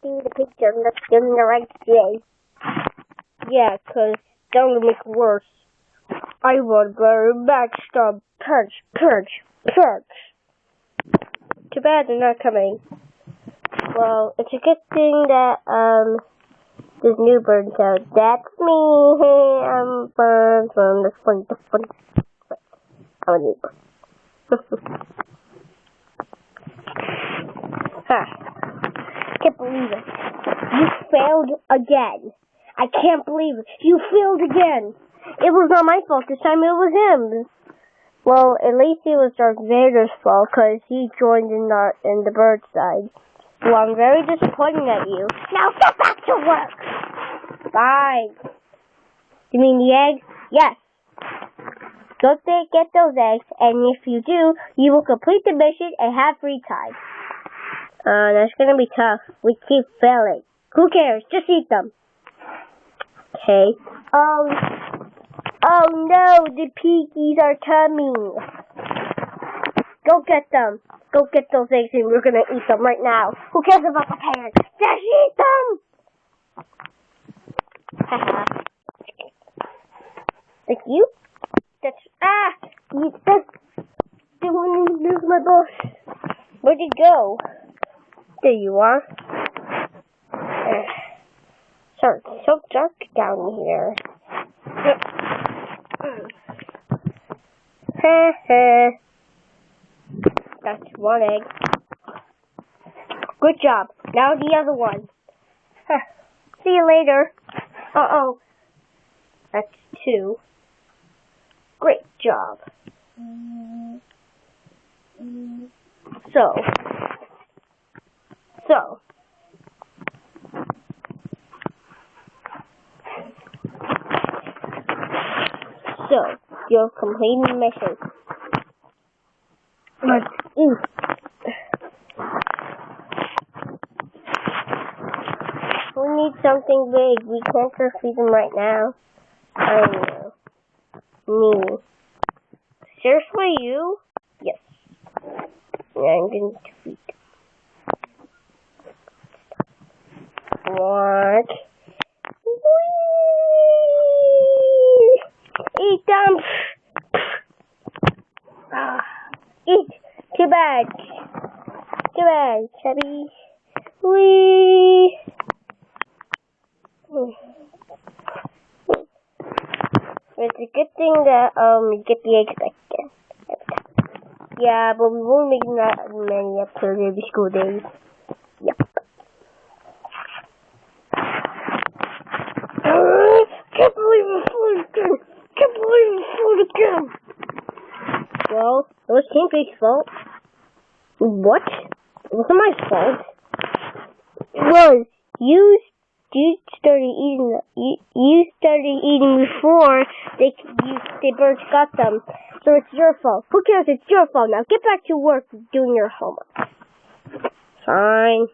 think the picture not doing the right thing. Yeah, 'cause that will make it worse. I want very backstab. Purge. Too bad they're not coming. Well, it's a good thing that, there's new birds out. That's me. Hey, I'm Bird from the Fun. I'm a new bird. Can't believe it. You failed again. I can't believe it. You failed again. It was not my fault this time. It was him. Well, at least it was Darth Vader's fault because he joined in the bird side. Well, I'm very disappointed at you. Now get back to work. Bye. You mean the eggs? Yes. Go get those eggs, and if you do, you will complete the mission and have free time. That's gonna be tough. We keep failing. Who cares? Just eat them. Okay. Oh no, the piggies are coming. Go get them. Go get those eggs and we're gonna eat them right now. Who cares about the parents? Just eat them! Haha. Like you? That's there's my boss. Where'd he go? There you are. Sorry, it's so dark down here. That's one egg. Good job. Now the other one. See you later. Uh-oh. That's two. Great job. So, you're completing the mission. Let's eat. We need something big. We can't just feed them right now. I know. Me. Seriously, you? Yes. Yeah, I'm going to feed them. What? Whee! Eat them! Eat! Too bad, chubby. Whee! It's a good thing that you get the eggs back again. Yeah, but we won't make that many after the school days. Yep. Can't believe it's full again. Well, it was King Pig's fault. What? It wasn't my fault. It was. You started eating before the birds got them. So it's your fault. Who cares? It's your fault now. Get back to work doing your homework. Fine.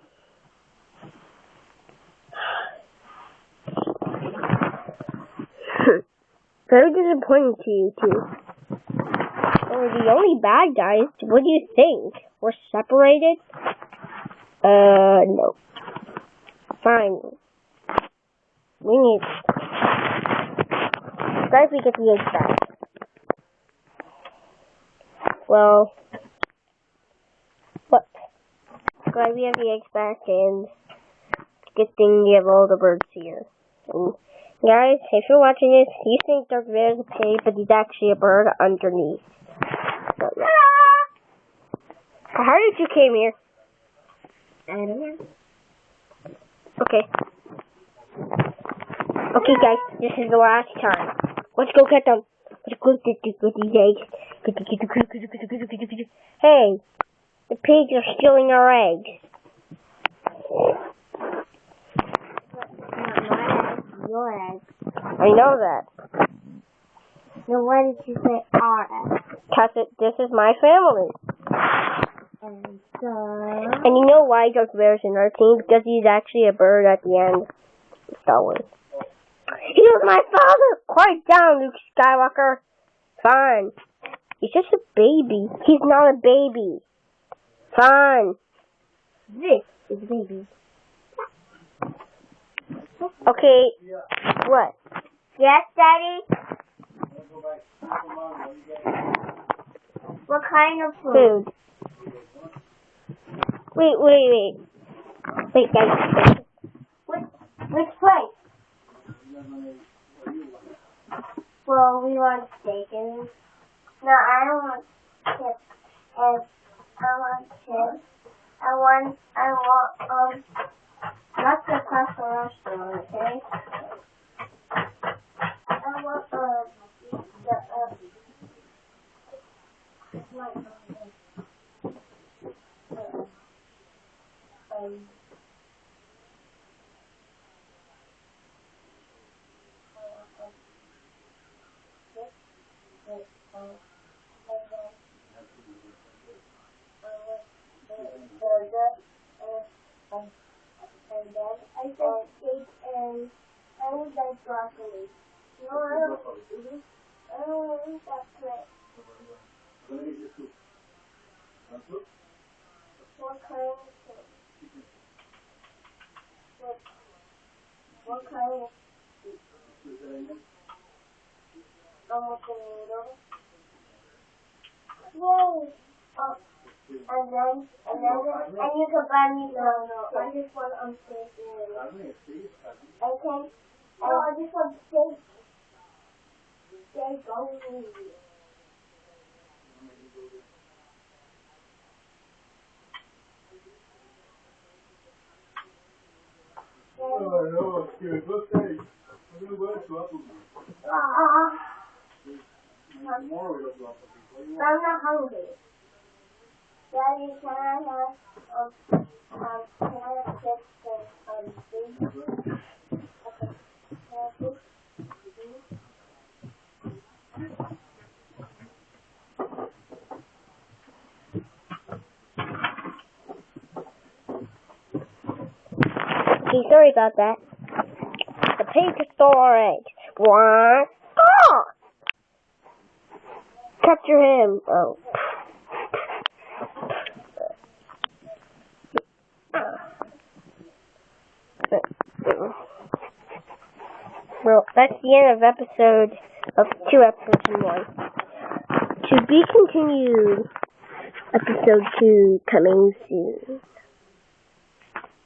Very disappointing to you two. We're the only bad guys. What do you think? We're separated? No. Fine. We need... Guys, we get the eggs back. Well... What? Glad we have the eggs back, and... Good thing we have all the birds here. And guys, if you're watching this, you think Darth Vader's a pig, but he's actually a bird underneath. How did you came here? I don't know. Okay. Okay, guys, this is the last time. Let's go get them. Let's go get these eggs. Hey, the pigs are stealing our eggs. Your eggs. I know that. Then why did you say our eggs? Because this is my family. And you know why Darth Vader's in our team? Because he's actually a bird at the end of Star Wars. He was my father! Quiet down, Luke Skywalker. Fine. He's just a baby. He's not a baby. Fine. This is a baby. Okay. What? Yes, Daddy? What kind of food? Food. Wait, Daddy. Which place? Well, we want steak and... No, I don't want chips. And I want chips. I want, not the pasta restaurant, okay? I want, and then I said steak and I would like broccoli. No, I don't want to eat that plate. What kind of soup? What kind of soup? Almost a noodle. Yay! Oh, and you can buy me some. No, I just want steak. Okay? No, I just want steak. Steak only. I'm not hungry. Daddy, can I have chips and beef? Okay. Okay, sorry about that. The pig stole our egg. What? Oh! Capture him. Oh. Well, that's the end of episode of 2 episodes in 1. To be continued. Episode 2 coming soon.